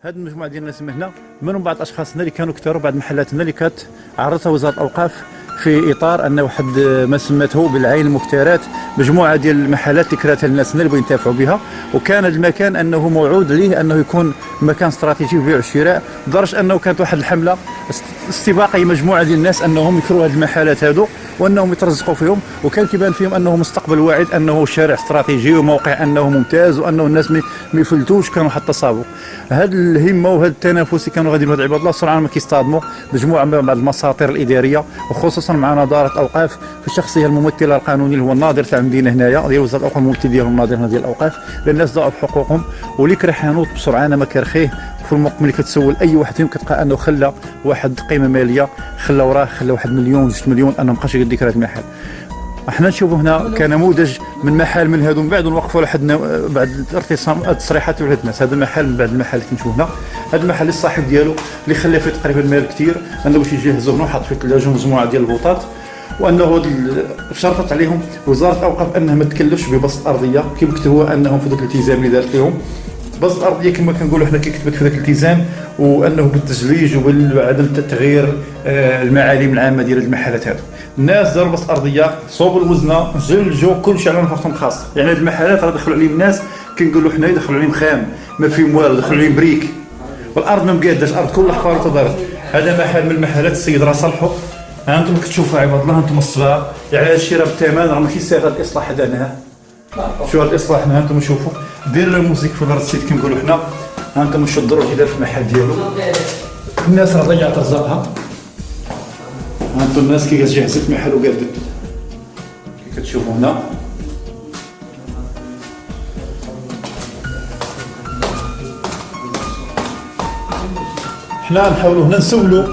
هذه المجموعه ديال الناس من هنا منهم بعض اشخاصنا اللي كانوا كثروا بعض محلاتنا اللي كانت عرضتها وزاره الاوقاف في اطار انه واحد ما سمته بالعين المختارات، مجموعه ديال المحلات اللي كراتها الناس اللي بغوا ينتفعوا بها، وكان هذا المكان انه موعود ليه انه يكون مكان استراتيجي للبيع والشراء، لدرجه انه كانت واحد الحمله استباقيه مجموعه ديال الناس انهم يكروا هذه المحلات هذو وانهم يترزقوا فيهم، وكان كيبان فيهم انه مستقبل واعد، انه شارع استراتيجي وموقع انه ممتاز وانه الناس ما يفلتوش، كانوا حتى تصابوا. هذه الهمه وهذا التنافس كانوا غاديين هاد عباد الله سرعان ما كيصطادموا مجموعه من بعض المساطر الاداريه، وخصوصا مع نظاره الاوقاف في الشخصيه الممثله القانوني اللي هو الناظر تاع المدينه هنايا ديال وزاره الاوقاف، الممثل ديالهم الناظر هنا ديال الاوقاف، لان الناس ضاعوا بحقوقهم، واللي كره حانوت بسرعه ما كرخيه في المقام اللي كتسول اي واحد فيهم كتلقى انه خلى واحد قيمه ماليه، خلى وراه خلى 1 مليون 2 مليون انه مابقاش يقد يكره هذا المحل. احنا نشوفوا هنا كنموذج من محل من هذو، من بعد نوقفوا لحد بعد الارتصام التصريحات تاع الناس. هذا المحل من بعد المحل اللي كنشوف هنا، هذا المحل الصاحب ديالو اللي خلى فيه تقريبا مال كثير انه باش يجهزوا هنا وحط فيه ثلاجه مجموعه ديال البوطات، وانه شرطت عليهم وزاره الاوقاف انها ما تكلفش ببسط ارضيه كيف كتبوا انهم في ذاك الالتزام اللي دارت لهم. بسط الارضيه كما كنقولوا حنا كيكتبت في ذاك الالتزام، وانه بالتجليج وبعدم تغيير المعالم العامه ديال المحلات هذو. الناس داروا بسط ارضيه، صوبوا الوزنه، جلجوا كلشي على نفرتهم خاصه. يعني هاد المحلات راه دخلوا عليهم الناس كنقولوا حنا دخلوا عليهم خام، ما فيهم والو، دخلوا عليهم بريك، والارض ما مقاداش، الارض كلها حفاره تدارت. هذا محل من المحلات السيد راه صلحوا. ها انتم كتشوفوا عباد الله، انتم الصغار، يعني هذا الشيء راه بالثمن، راه ماشي ساهل هذا الاصلاح هذا. شو هذا الاصلاح هنا انتم شوفوا، دير الموسيقى في دار السيد كنقولوا حنا. ها انتم شو الدروج اللي دار في المحل ديالو، الناس راه ضيعت رزقها. ها انتم الناس كي جهزت المحل وقادت كي كتشوفوا هنا. حنا نحاولوا هنا نسولوا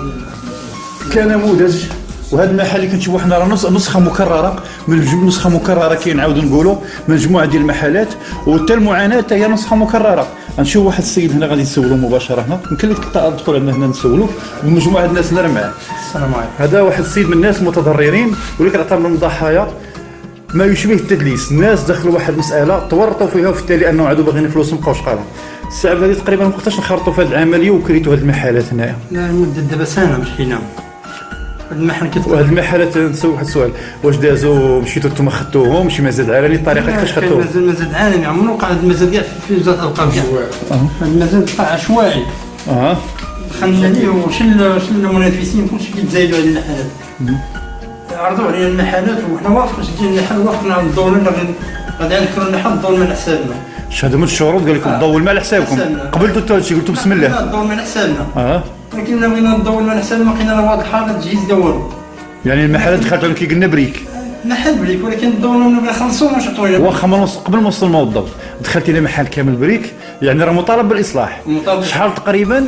كنموذج، وهذا المحل اللي كنشوفوا حنا راه نسخه مكرره من نسخه مكرره كنعاودوا نقولوا من مجموعه ديال المحلات، وحتى المعاناه هي نسخه مكرره. غنشوف واحد السيد هنا غادي نسولوا مباشره هنا، يمكن لك تدخل عندنا هنا نسولوا ومجموعه الناس اللي راه معاه. السلام عليكم. هذا واحد السيد من الناس المتضررين واللي كيعتبر من ضحايا ما يشبه التدليس. الناس دخلوا واحد المساله تورطوا فيها، وفي التالي انه عادوا باغيين فلوسهم مابقاوش قالهم. الساعه هذه تقريبا ما وقتاش نخرطوا في هذه العمليه وكريتوا هذه المحلات هنايا. لا مده دابا سنه مشينا المحل وهاد المحلات نسول واحد السؤال، واش دازوا مشيتوا نتوما خدتوهم شي مزاد عالمي الطريقه كيفاش خدتوهم؟ مزاد عالمي عمرو وقع هاد المزاد كاع في وزاره الاوقاف كاع. هاد المزاد وقع عشوائي. دخلنا ليه وشل المنافسين كلشي كيتزايدوا على المحلات. عرضوا علينا المحلات وحنا وافقنا شدينا المحل، وافقنا على الدور ولا غادي نكروا المحل الدور من حسابنا. هادو من الشروط قال لكم الضوء المال على حسابكم، قبلتوا حتى هادشي قلتوا بسم الله. لا الدور من حسابنا. لكن إلا بغينا ندور من حسابنا ما لقينا لا واضحه لا تجهيز لا والو. يعني المحلات دخلت عليهم كي قلنا بريك. محل بريك، ولكن الضوء ما خلصوا ما شطوا لنا. واخا قبل ما وصلوا الضوء دخلتي لي محل كامل بريك، يعني راه مطالب بالاصلاح. شحال تقريبا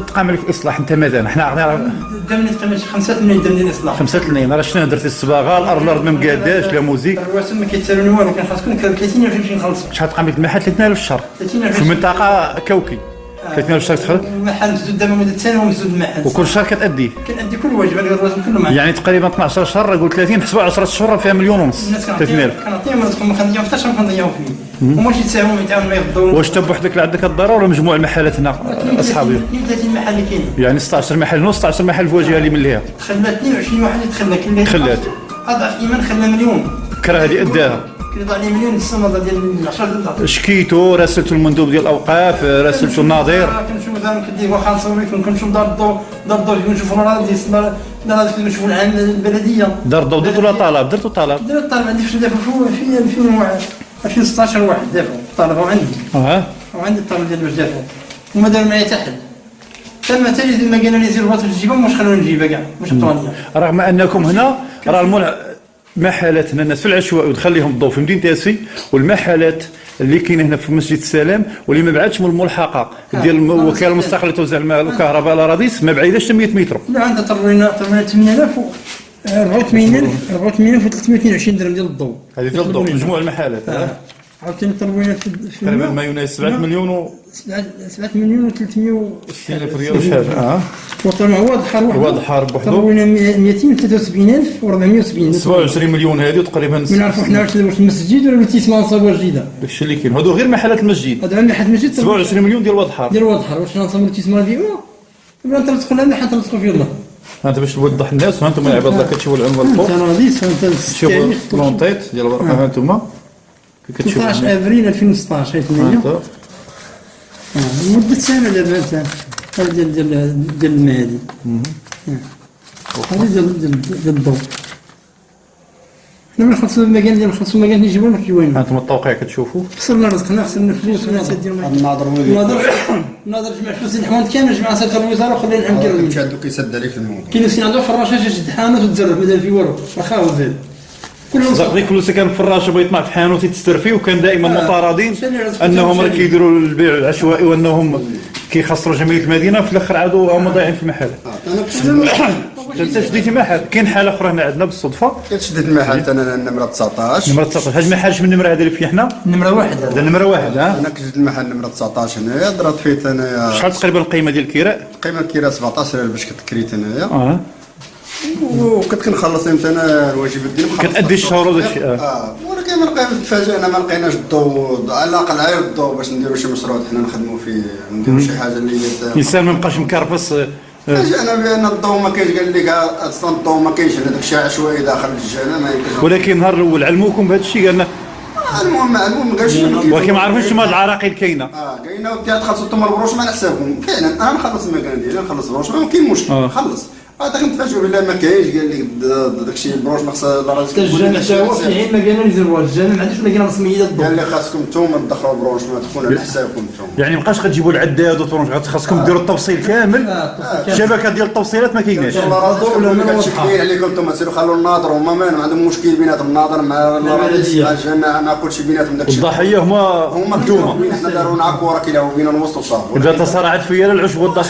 تقام عليك الاصلاح انت مثلا؟ حنا دامني تقريبا 5 ملايين درهم ديال الاصلاح. 5 ملايين. راه شنو درتي؟ الصباغه، الارض ما مقاداش، لا موزيك. الرواسب ما كيتسالوني والو، كان خاصكم 30,000 باش نخلصوا. شحال تقام لك المحل؟ 30,000 في الشهر. 30,000 في المنطقه كوكي. 30,000 في الشهر تدخل. المحل مسدود دابا مده سنه ومسدود المحل. وكل شهر كتأدي؟ كنأدي كل واجب، هذا الرواتب كله معايا. يعني تقريبا 12 شهر، قول 30 حسبوا 10 شهور فيها 1.5 مليون. 30,000 كنعطيهم رزقهم، ما كنضيعهم حتى شهر كنضيعهم فيه. وماشي يتساهموا يتعاونوا معايا في الدور. واش انت بوحدك اللي عندك الضرر ولا مجموع المحلات هنا اصحابي؟ 32 محل اللي كاينين. يعني 16 محل نص، 16 محل في واجهه اللي من ليها. دخلنا 22 واحد اللي دخلنا، كاين اللي خلات اضعف ايمان خلى مليون. كره هذه اداها. كاين ضاع لي مليون السنه ديال 10 ديال شكيتو، راسلتو المندوب ديال الاوقاف، راسلتو الناظر. كنشوفوا دابا كدير واخا نصوروا لكم كنشوفوا دار الضوء كنشوفوا الراديس دار كنشوفوا العام البلديه. دار الضوء درتو ولا طلب؟ درتو طلب. درت طلب عندي فاش دافعوا في 2016 واحد دافعوا طلبوا عندي. وعندي الطلب ديال باش دافعوا وما داروا معايا حتى حد. تم تالي ما قالوا لي زير الباطل تجيبها واش خلوني نجيبها كاع واش عطوني. رغم انكم هنا راه محلات هنا الناس في العشوائي ودخل لهم الضوء في مدينه تاسي، والمحلات اللي كاينه هنا في مسجد السلام واللي ما بعدش من الملحقه ديال الوكاله المستقله لتوزيع الماء والكهرباء على راديس، ما بعيداش 800 متر. لا عندها طرينا 8000 84,322 درهم ديال الضوء. هذه ديال الضوء مجموع المحلات. عاوتاني طلبوا لنا في تقريبا ما يناسب 7 مليون و 7 مليون و 300 ألف ريال وشحال. وطن هو الحر وحده. هو الحار بوحدو. طلبوا لنا 273,470. 27 مليون هذه تقريبا. ما نعرفوا حنا واش المسجد ولا التيسمان نصاوبوا جديده. داكشي اللي كاين، هادو غير محلات المسجد. هذا عندنا حد المسجد 27 مليون ديال واد الحار. ديال واد الحر، واش نصاوبوا التيسمان ديالو ولا نترزقوا لنا حتى نترزقوا في الله. هانت باش توضح الناس، هانتوما العباد الله كتشوفوا العنوان الفوق. انا غادي شوفوا لونطيت ديال الورقه هانتوما كي كتشوفوا. 13 افريل 2016 هاي ثمانية. مدة سنة دابا هذا ديال الماء هذه. هذه ديال الضوء. حنا نخلصوا المكان ديال نخلصوا المكان اللي يجيبونا كيوين. هانتوما التوقيع كتشوفوا. خسرنا رزقنا خسرنا فلوس خسرنا ديال الناظر الناظر جمع فلوس الحوانت كامل جمع سكر الوزاره وخلينا نحن كيرو. كي عندو كيسد عليك الموضوع. كاين اللي عنده فراشه جد حانوت وتزرف مازال في والو واخا هو زيد. كلهم صدق ديك الفلوس كان فراشه بغى يطمع في حانوت يتسترفي، وكان دائما معترضين انهم راه كيديروا البيع العشوائي وانهم كيخسروا جمعيه المدينه، في الاخر عادوا هما ضايعين في المحل. انت شديتي محل. كاين حاله اخرى هنا عندنا بالصدفه. كتشدد المحل انا النمره 19. نمره 19 هاد المحل من النمره هذه اللي فيه حنا؟ نمره واحد هذا نمره واحد. انا كنت المحل نمره 19 هنايا ضربت فيه انايا. شحال تقريبا القيمه ديال الكراء؟ قيمه الكراء 17,000 باش كتكريت انايا. وكنت كنخلص امتى انا الواجبات ديالي كتأدي الشهر وداك الشيء. ولكن ما لقينا تفاجئنا ما لقيناش الضوء، على الاقل غير الضوء باش نديروا شي مشروع حنا نخدموا فيه، نديروا شي حاجه اللي الانسان ما بقاش مكرفص. فاجئنا بان الضوء ما كاينش، قال لك اصلا الضوء ما كاينش، هذاك الشيء عشوائي داخل الجامع ما يمكنش. ولكن نهار الاول علموكم بهذا الشيء قالنا. المهم ما قالش. ولكن ما عرفوش ما العراقيل كاينه. كاينه وبدات تخلصوا انتم البروش ما نحسابكم فعلا. انا نخلص المكان ديالي نخلص البروش ما كاين مشكل نخلص. هذا كنتفاجئوا بالله ما كاينش، قال لك داك الشيء البروش ما خصها لا راه الجامع تا هو في عين مكانه يزروا الجامع ما عندوش مكان رسميه الضوء. قال لي خاصكم نتوما تدخلوا البروش ما تكون على حسابكم نتوما. يعني مابقاش غتجيبوا العداد وترونج، خاصكم ديروا التفصيل كامل. الشبكه ديال التوصيلات ما كايناش. والله كتشكي عليكم انتم سيروا خلوا الناظر هما ما عندهم مشكل بيناتهم الناظر مع الجامع مع كلشي بيناتهم داك الشيء. الضحيه هما انتوما. حنا دارونا كره كيلعبوا بينا الوسط وصافي. اذا تصارعت فيا العشب والضحيه.